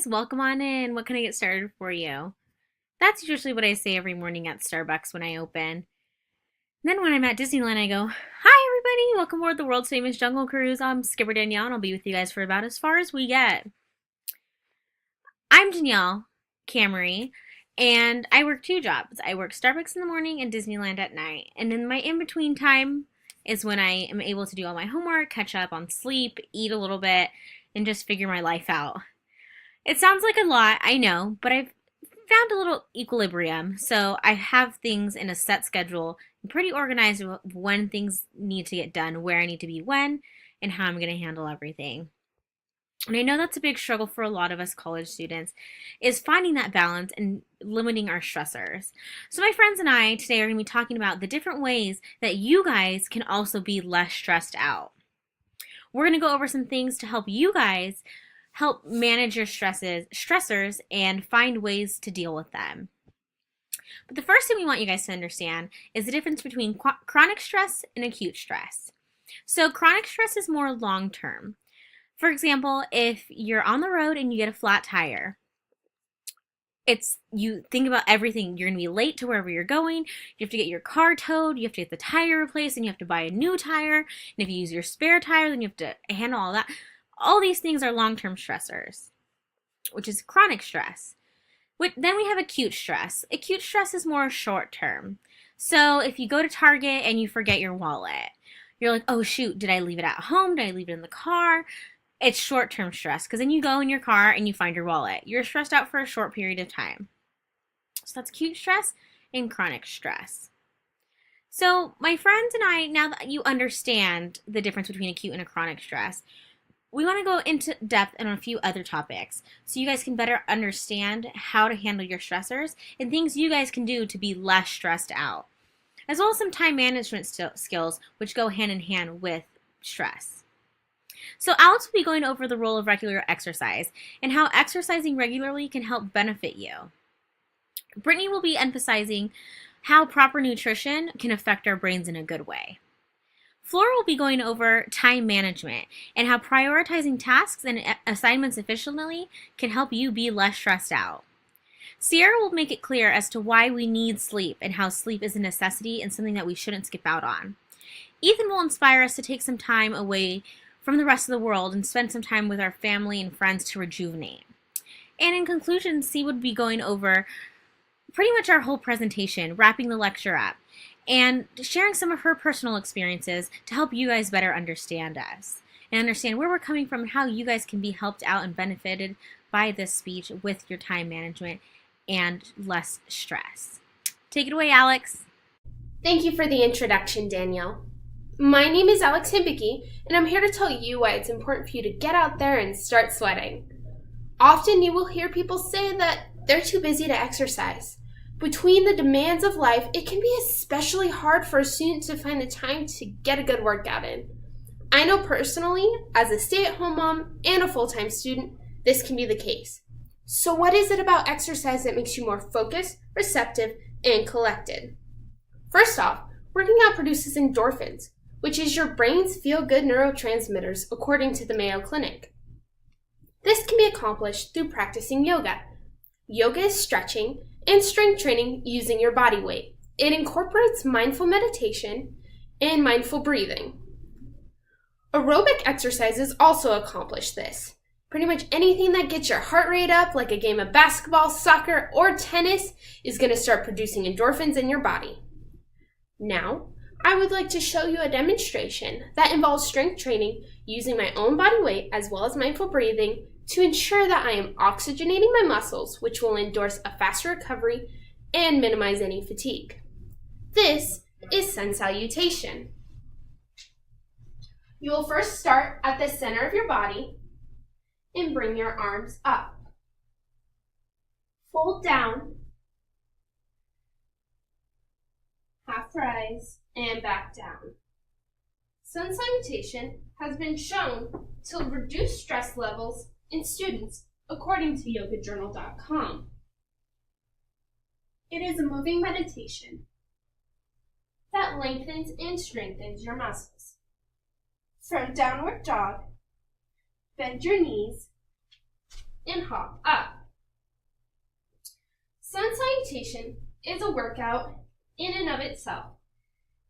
guys, welcome on in. What can I get started for you? That's usually what I say every morning at Starbucks when I open. And then when I'm at Disneyland, I go, "Hi, everybody. Welcome aboard the world's famous Jungle Cruise. I'm Skipper Danielle, and I'll be with you guys for about as far as we get." I'm Danielle Camry, and I work two jobs. I work Starbucks in the morning and Disneyland at night. And in my in-between time is when I am able to do all my homework, catch up on sleep, eat a little bit, and just figure my life out. It sounds like a lot, I know, but I've found a little equilibrium. So I have things in a set schedule. I'm pretty organized with when things need to get done, where I need to be when, and how I'm going to handle everything. And I know that's a big struggle for a lot of us college students, is finding that balance and limiting our stressors. So my friends and I today are going to be talking about the different ways that you guys can also be less stressed out. We're going to go over some things to help you guys help manage your stressors, and find ways to deal with them. But the first thing we want you guys to understand is the difference between chronic stress and acute stress. So chronic stress is more long-term. For example, if you're on the road and you get a flat tire, you think about everything. You're going to be late to wherever you're going. You have to get your car towed. You have to get the tire replaced, and you have to buy a new tire. And if you use your spare tire, then you have to handle all that. All these things are long-term stressors, which is chronic stress. Then we have acute stress. Acute stress is more short-term. So if you go to Target and you forget your wallet, you're like, oh shoot, did I leave it at home? Did I leave it in the car? It's short-term stress because then you go in your car and you find your wallet. You're stressed out for a short period of time. So that's acute stress and chronic stress. So my friends and I, now that you understand the difference between acute and a chronic stress, we want to go into depth on a few other topics so you guys can better understand how to handle your stressors and things you guys can do to be less stressed out, as well as some time management skills which go hand in hand with stress. So Alex will be going over the role of regular exercise and how exercising regularly can help benefit you. Brittany will be emphasizing how proper nutrition can affect our brains in a good way. Flora will be going over time management and how prioritizing tasks and assignments efficiently can help you be less stressed out. Sierra will make it clear as to why we need sleep and how sleep is a necessity and something that we shouldn't skip out on. Ethan will inspire us to take some time away from the rest of the world and spend some time with our family and friends to rejuvenate. And in conclusion, C would be going over pretty much our whole presentation, wrapping the lecture up, and sharing some of her personal experiences to help you guys better understand us and understand where we're coming from and how you guys can be helped out and benefited by this speech with your time management and less stress. Take it away, Alex. Thank you for the introduction, Danielle. My name is Alex Hibicki, and I'm here to tell you why it's important for you to get out there and start sweating. Often you will hear people say that they're too busy to exercise. Between the demands of life, it can be especially hard for a student to find the time to get a good workout in. I know personally, as a stay-at-home mom and a full-time student, this can be the case. So what is it about exercise that makes you more focused, receptive, and collected? First off, working out produces endorphins, which is your brain's feel-good neurotransmitters according to the Mayo Clinic. This can be accomplished through practicing yoga. Yoga is stretching and strength training using your body weight. It incorporates mindful meditation and mindful breathing. Aerobic exercises also accomplish this. Pretty much anything that gets your heart rate up, like a game of basketball, soccer, or tennis, is going to start producing endorphins in your body. Now, I would like to show you a demonstration that involves strength training using my own body weight as well as mindful breathing to ensure that I am oxygenating my muscles, which will endorse a faster recovery and minimize any fatigue. This is sun salutation. You will first start at the center of your body and bring your arms up. Fold down, half rise, and back down. Sun salutation has been shown to reduce stress levels in students according to yogajournal.com. It is a moving meditation that lengthens and strengthens your muscles. From downward dog, bend your knees and hop up. Sun salutation is a workout in and of itself,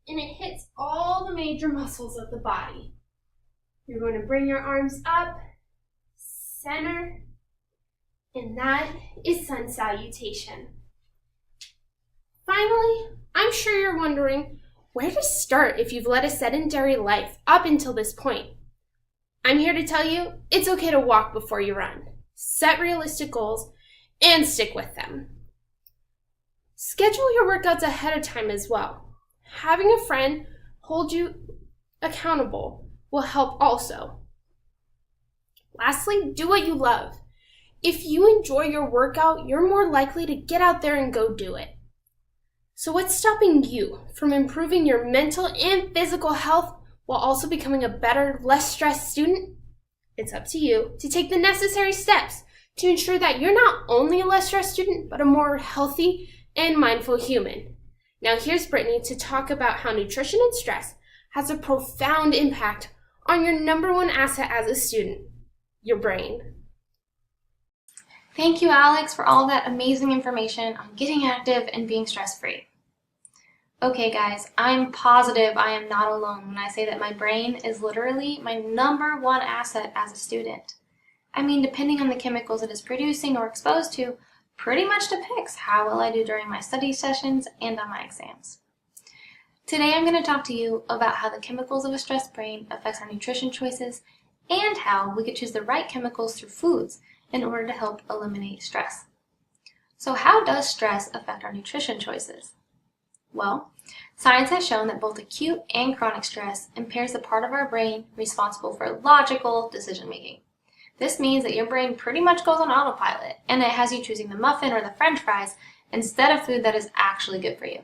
and it hits all the major muscles of the body. You're going to bring your arms up, center, and that is sun salutation. Finally, I'm sure you're wondering where to start if you've led a sedentary life up until this point. I'm here to tell you it's okay to walk before you run. Set realistic goals and stick with them. Schedule your workouts ahead of time as well. Having a friend hold you accountable will help also. Lastly, do what you love. If you enjoy your workout, you're more likely to get out there and go do it. So what's stopping you from improving your mental and physical health while also becoming a better, less stressed student? It's up to you to take the necessary steps to ensure that you're not only a less stressed student, but a more healthy and mindful human. Now here's Brittany to talk about how nutrition and stress has a profound impact on your number one asset as a student, your brain. Thank you, Alex, for all that amazing information on getting active and being stress-free. Okay, guys, I'm positive I am not alone when I say that my brain is literally my number one asset as a student. I mean, depending on the chemicals it is producing or exposed to, pretty much depicts how well I do during my study sessions and on my exams. Today I'm going to talk to you about how the chemicals of a stressed brain affects our nutrition choices and how we could choose the right chemicals through foods in order to help eliminate stress. So how does stress affect our nutrition choices? Well, science has shown that both acute and chronic stress impairs the part of our brain responsible for logical decision making. This means that your brain pretty much goes on autopilot, and it has you choosing the muffin or the french fries instead of food that is actually good for you.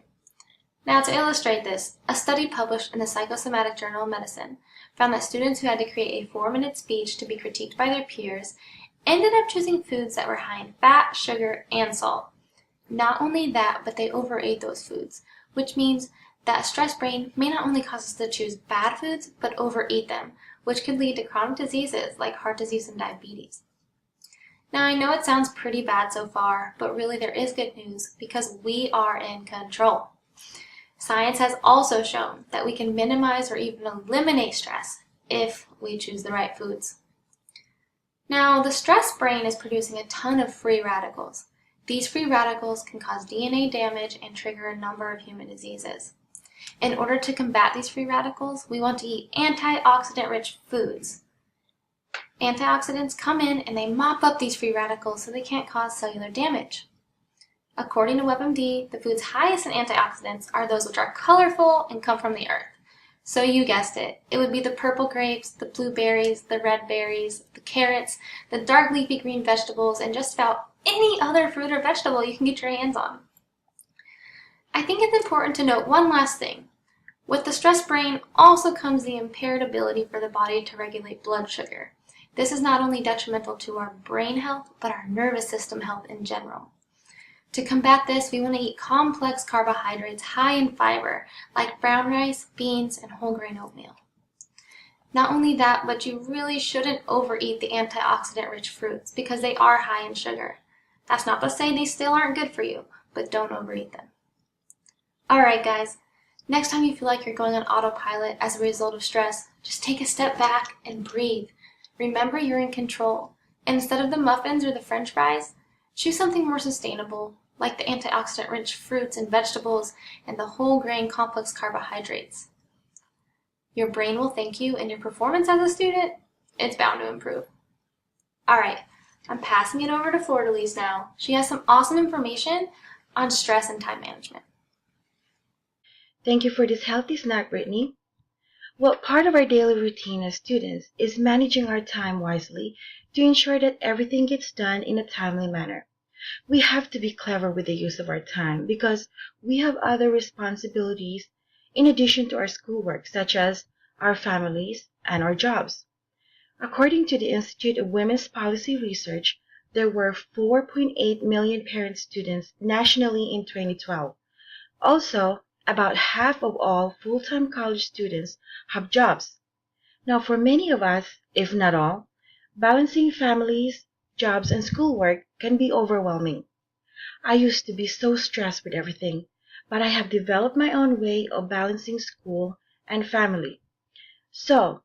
Now, to illustrate this, a study published in the Psychosomatic Journal of Medicine found that students who had to create a 4-minute speech to be critiqued by their peers ended up choosing foods that were high in fat, sugar, and salt. Not only that, but they overate those foods, which means that a stressed brain may not only cause us to choose bad foods, but overeat them, which could lead to chronic diseases like heart disease and diabetes. Now, I know it sounds pretty bad so far, but really there is good news because we are in control. Science has also shown that we can minimize or even eliminate stress if we choose the right foods. Now, the stressed brain is producing a ton of free radicals. These free radicals can cause DNA damage and trigger a number of human diseases. In order to combat these free radicals, we want to eat antioxidant-rich foods. Antioxidants come in and they mop up these free radicals so they can't cause cellular damage. According to WebMD, the foods highest in antioxidants are those which are colorful and come from the earth. So you guessed it, it would be the purple grapes, the blueberries, the red berries, the carrots, the dark leafy green vegetables, and just about any other fruit or vegetable you can get your hands on. I think it's important to note one last thing. With the stressed brain also comes the impaired ability for the body to regulate blood sugar. This is not only detrimental to our brain health, but our nervous system health in general. To combat this, we want to eat complex carbohydrates high in fiber, like brown rice, beans, and whole grain oatmeal. Not only that, but you really shouldn't overeat the antioxidant-rich fruits because they are high in sugar. That's not to say they still aren't good for you, but don't overeat them. Alright guys, next time you feel like you're going on autopilot as a result of stress, just take a step back and breathe. Remember you're in control, and instead of the muffins or the french fries, choose something more sustainable, like the antioxidant-rich fruits and vegetables and the whole grain complex carbohydrates. Your brain will thank you, and your performance as a student, it's bound to improve. Alright, I'm passing it over to Fleur-de-Lise now. She has some awesome information on stress and time management. Thank you for this healthy snack, Brittany. Well, part of our daily routine as students is managing our time wisely to ensure that everything gets done in a timely manner. We have to be clever with the use of our time because we have other responsibilities in addition to our schoolwork, such as our families and our jobs. According to the Institute of Women's Policy Research, there were 4.8 million parent students nationally in 2012. Also, about half of all full-time college students have jobs. Now, for many of us, if not all, balancing families, jobs, and schoolwork can be overwhelming. I used to be so stressed with everything, but I have developed my own way of balancing school and family. So,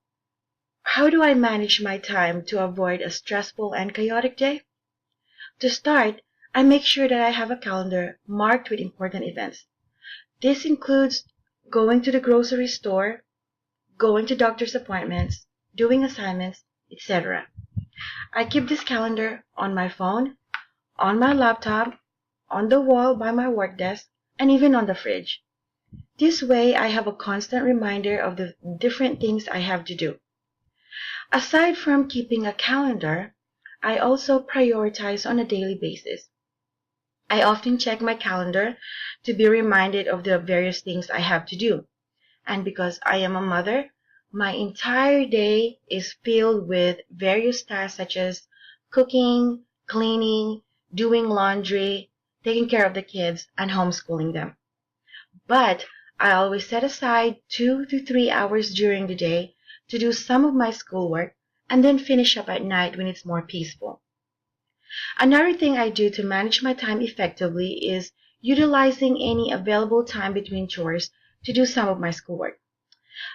how do I manage my time to avoid a stressful and chaotic day? To start, I make sure that I have a calendar marked with important events. This includes going to the grocery store, going to doctor's appointments, doing assignments, etc. I keep this calendar on my phone, on my laptop, on the wall by my work desk, and even on the fridge. This way, I have a constant reminder of the different things I have to do. Aside from keeping a calendar, I also prioritize on a daily basis. I often check my calendar to be reminded of the various things I have to do. And because I am a mother, my entire day is filled with various tasks such as cooking, cleaning, doing laundry, taking care of the kids, and homeschooling them. But I always set aside 2 to 3 hours during the day to do some of my schoolwork and then finish up at night when it's more peaceful. Another thing I do to manage my time effectively is utilizing any available time between chores to do some of my schoolwork.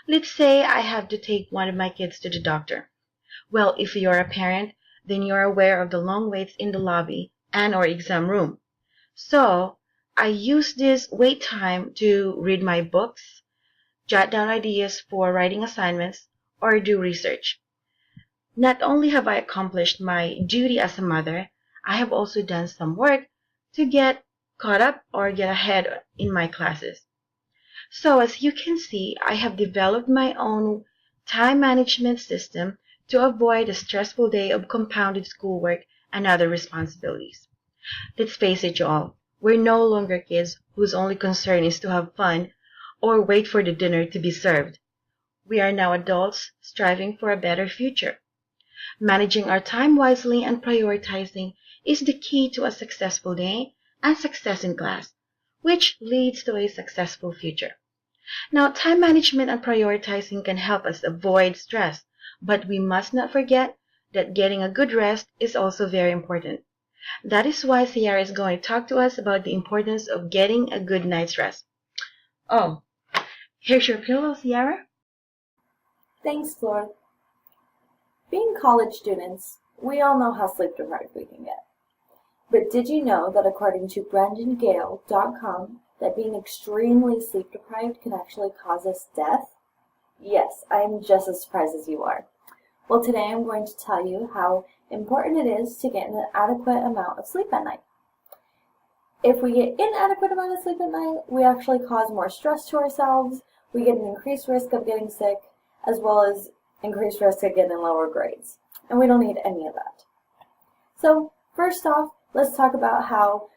Let's say I have to take one of my kids to the doctor. Well, if you're a parent, then you're aware of the long waits in the lobby and/or exam room. So, I use this wait time to read my books, jot down ideas for writing assignments, or do research. Not only have I accomplished my duty as a mother, I have also done some work to get caught up or get ahead in my classes. So as you can see, I have developed my own time management system to avoid a stressful day of compounded schoolwork and other responsibilities. Let's face it, y'all, we're no longer kids whose only concern is to have fun or wait for the dinner to be served. We are now adults striving for a better future. Managing our time wisely and prioritizing is the key to a successful day and success in class, which leads to a successful future. Now, time management and prioritizing can help us avoid stress, but we must not forget that getting a good rest is also very important. That is why Ciara is going to talk to us about the importance of getting a good night's rest. Oh, here's your pillow, Ciara. Thanks, Flor. Being college students, we all know how sleep deprived we can get. But did you know that according to BrendanGale.com, that being extremely sleep deprived can actually cause us death? Yes, I am just as surprised as you are. Well, today I'm going to tell you how important it is to get an adequate amount of sleep at night. If we get inadequate amount of sleep at night, we actually cause more stress to ourselves, we get an increased risk of getting sick, as well as increased risk of getting lower grades. And we don't need any of that. So, first off, let's talk about how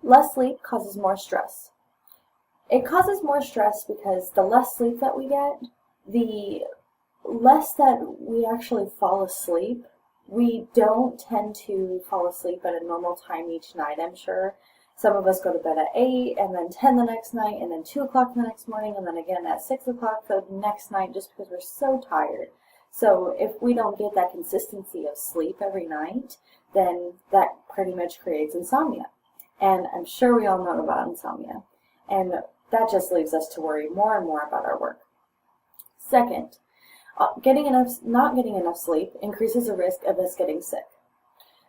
less sleep causes more stress. It causes more stress because the less sleep that we get, the less that we actually fall asleep. We don't tend to fall asleep at a normal time each night, I'm sure. Some of us go to bed at 8, and then 10 the next night, and then 2 o'clock the next morning, and then again at 6 o'clock the next night, just because we're so tired. So if we don't get that consistency of sleep every night, then that pretty much creates insomnia. And I'm sure we all know about insomnia. And that just leaves us to worry more and more about our work. Second, not getting enough sleep increases the risk of us getting sick.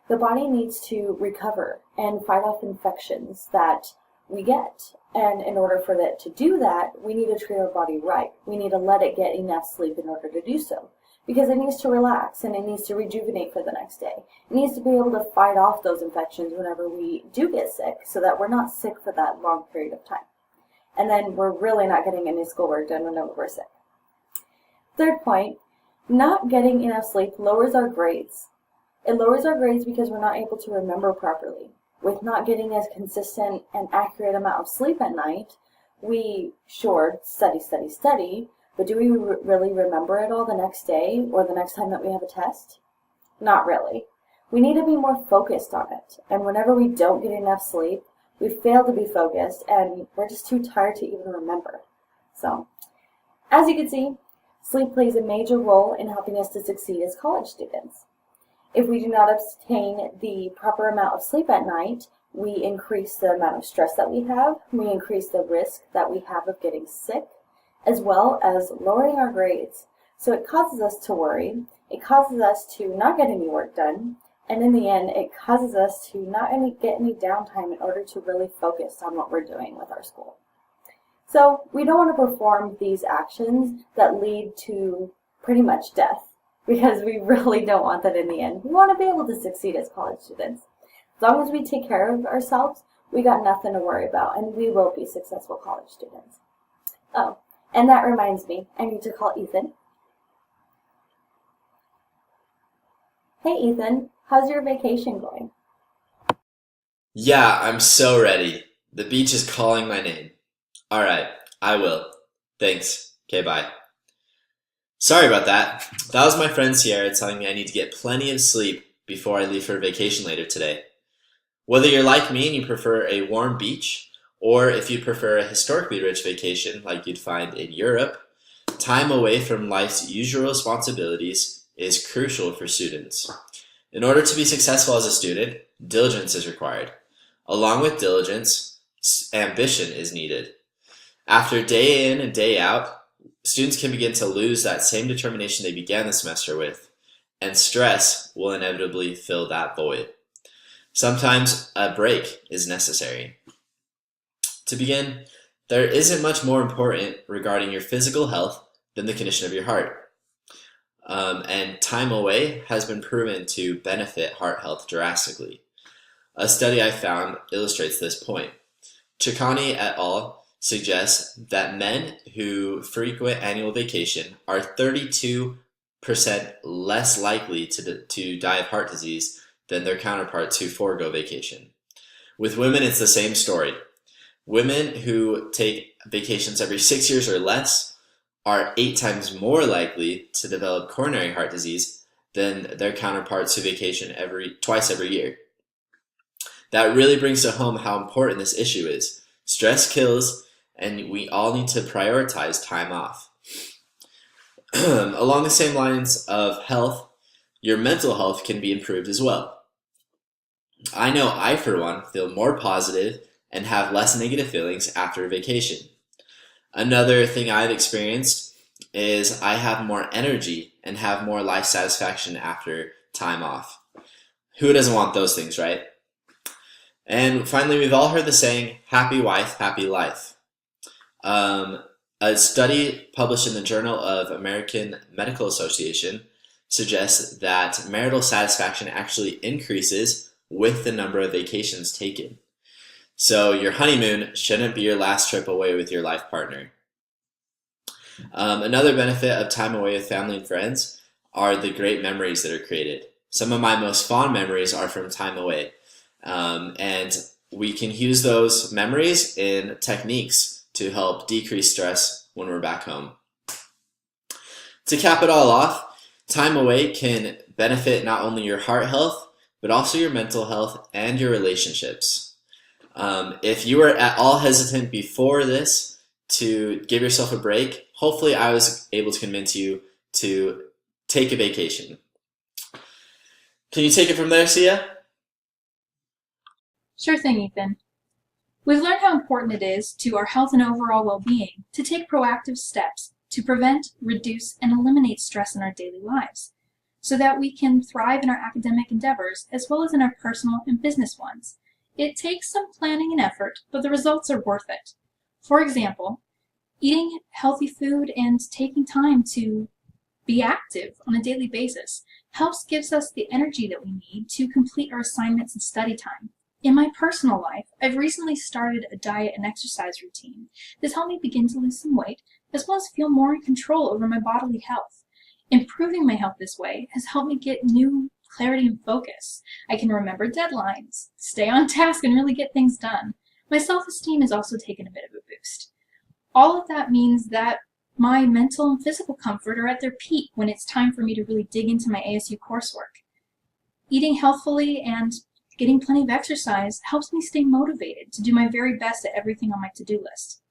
The body needs to recover and fight off infections that we get. And in order for that to do that, we need to treat our body right. We need to let it get enough sleep in order to do so. Because it needs to relax and it needs to rejuvenate for the next day. It needs to be able to fight off those infections whenever we do get sick so that we're not sick for that long period of time. And then we're really not getting any schoolwork done whenever we're sick. Third point, not getting enough sleep lowers our grades. It lowers our grades because we're not able to remember properly. With not getting a consistent and accurate amount of sleep at night, we study, but do we really remember it all the next day or the next time that we have a test? Not really. We need to be more focused on it. And whenever we don't get enough sleep, we fail to be focused and we're just too tired to even remember. So, as you can see, sleep plays a major role in helping us to succeed as college students. If we do not obtain the proper amount of sleep at night, we increase the amount of stress that we have, we increase the risk that we have of getting sick, as well as lowering our grades. So it causes us to worry, it causes us to not get any work done, and in the end, it causes us to not get any downtime in order to really focus on what we're doing with our school. So we don't want to perform these actions that lead to pretty much death, because we really don't want that in the end. We want to be able to succeed as college students. As long as we take care of ourselves, we got nothing to worry about, and we will be successful college students. Oh, and that reminds me, I need to call Ethan. Hey Ethan, how's your vacation going? Yeah, I'm so ready. The beach is calling my name. Alright, I will. Thanks. Okay, bye. Sorry about that. That was my friend Sierra telling me I need to get plenty of sleep before I leave for vacation later today. Whether you're like me and you prefer a warm beach, or if you prefer a historically rich vacation like you'd find in Europe, time away from life's usual responsibilities is crucial for students. In order to be successful as a student, diligence is required. Along with diligence, ambition is needed. After day in and day out, students can begin to lose that same determination they began the semester with, and stress will inevitably fill that void. Sometimes a break is necessary. To begin, there isn't much more important regarding your physical health than the condition of your heart. And time away has been proven to benefit heart health drastically. A study I found illustrates this point. Ciccone et al. Suggests that men who frequent annual vacation are 32% less likely to die of heart disease than their counterparts who forego vacation. With women, it's the same story. Women who take vacations every 6 years or less are 8 times more likely to develop coronary heart disease than their counterparts who vacation twice every year. That really brings to home how important this issue is. Stress kills, and we all need to prioritize time off. Along the same lines of health, your mental health can be improved as well. I know I, for one, feel more positive and have less negative feelings after a vacation. Another thing I've experienced is I have more energy and have more life satisfaction after time off. Who doesn't want those things, right? And finally, we've all heard the saying, happy wife, happy life. A study published in the Journal of American Medical Association suggests that marital satisfaction actually increases with the number of vacations taken. So your honeymoon shouldn't be your last trip away with your life partner. Another benefit of time away with family and friends are the great memories that are created. Some of my most fond memories are from time away. And we can use those memories in techniques to help decrease stress when we're back home. To cap it all off, time away can benefit not only your heart health, but also your mental health and your relationships. If you were at all hesitant before this to give yourself a break, hopefully I was able to convince you to take a vacation. Can you take it from there, Sia? Sure thing, Ethan. We've learned how important it is to our health and overall well-being to take proactive steps to prevent, reduce, and eliminate stress in our daily lives, so that we can thrive in our academic endeavors as well as in our personal and business ones. It takes some planning and effort, but the results are worth it. For example, eating healthy food and taking time to be active on a daily basis gives us the energy that we need to complete our assignments and study time. In my personal life, I've recently started a diet and exercise routine that's helped me begin to lose some weight, as well as feel more in control over my bodily health. Improving my health this way has helped me get new clarity and focus. I can remember deadlines, stay on task, and really get things done. My self-esteem has also taken a bit of a boost. All of that means that my mental and physical comfort are at their peak when it's time for me to really dig into my ASU coursework. Eating healthfully and getting plenty of exercise helps me stay motivated to do my very best at everything on my to-do list.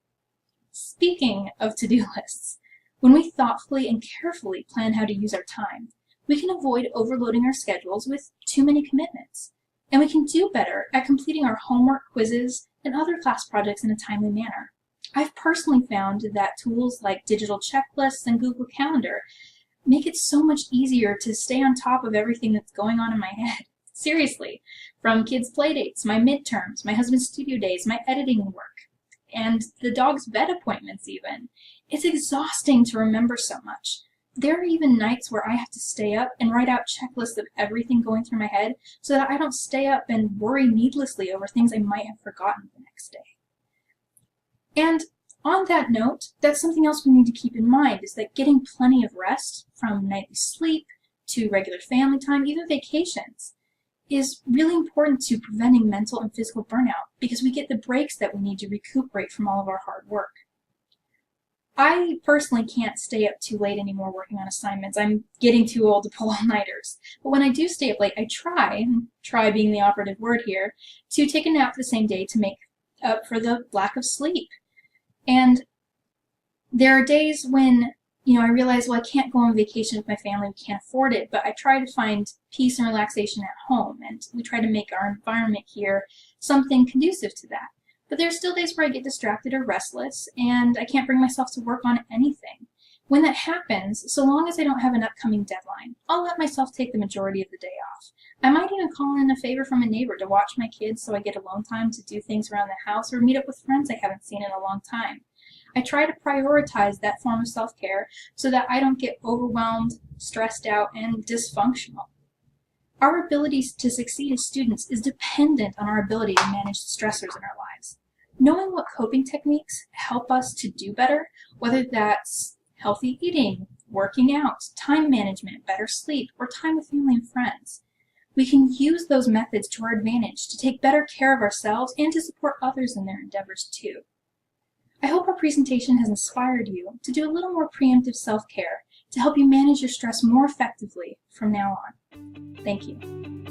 Speaking of to-do lists, when we thoughtfully and carefully plan how to use our time, we can avoid overloading our schedules with too many commitments. And we can do better at completing our homework, quizzes, and other class projects in a timely manner. I've personally found that tools like digital checklists and Google Calendar make it so much easier to stay on top of everything that's going on in my head. Seriously, from kids' playdates, my midterms, my husband's studio days, my editing work, and the dog's vet appointments even. It's exhausting to remember so much. There are even nights where I have to stay up and write out checklists of everything going through my head so that I don't stay up and worry needlessly over things I might have forgotten the next day. And on that note, that's something else we need to keep in mind, is that getting plenty of rest, from nightly sleep to regular family time, even vacations, is really important to preventing mental and physical burnout, because we get the breaks that we need to recuperate from all of our hard work. I personally can't stay up too late anymore working on assignments. I'm getting too old to pull all-nighters. But when I do stay up late, I try being the operative word here, to take a nap the same day to make up for the lack of sleep. And there are days when, I realize, well, I can't go on vacation with my family, we can't afford it, but I try to find peace and relaxation at home, and we try to make our environment here something conducive to that. But there are still days where I get distracted or restless, and I can't bring myself to work on anything. When that happens, so long as I don't have an upcoming deadline, I'll let myself take the majority of the day off. I might even call in a favor from a neighbor to watch my kids so I get alone time to do things around the house, or meet up with friends I haven't seen in a long time. I try to prioritize that form of self-care so that I don't get overwhelmed, stressed out, and dysfunctional. Our ability to succeed as students is dependent on our ability to manage the stressors in our lives. Knowing what coping techniques help us to do better, whether that's healthy eating, working out, time management, better sleep, or time with family and friends, we can use those methods to our advantage to take better care of ourselves and to support others in their endeavors too. I hope our presentation has inspired you to do a little more preemptive self-care to help you manage your stress more effectively from now on. Thank you.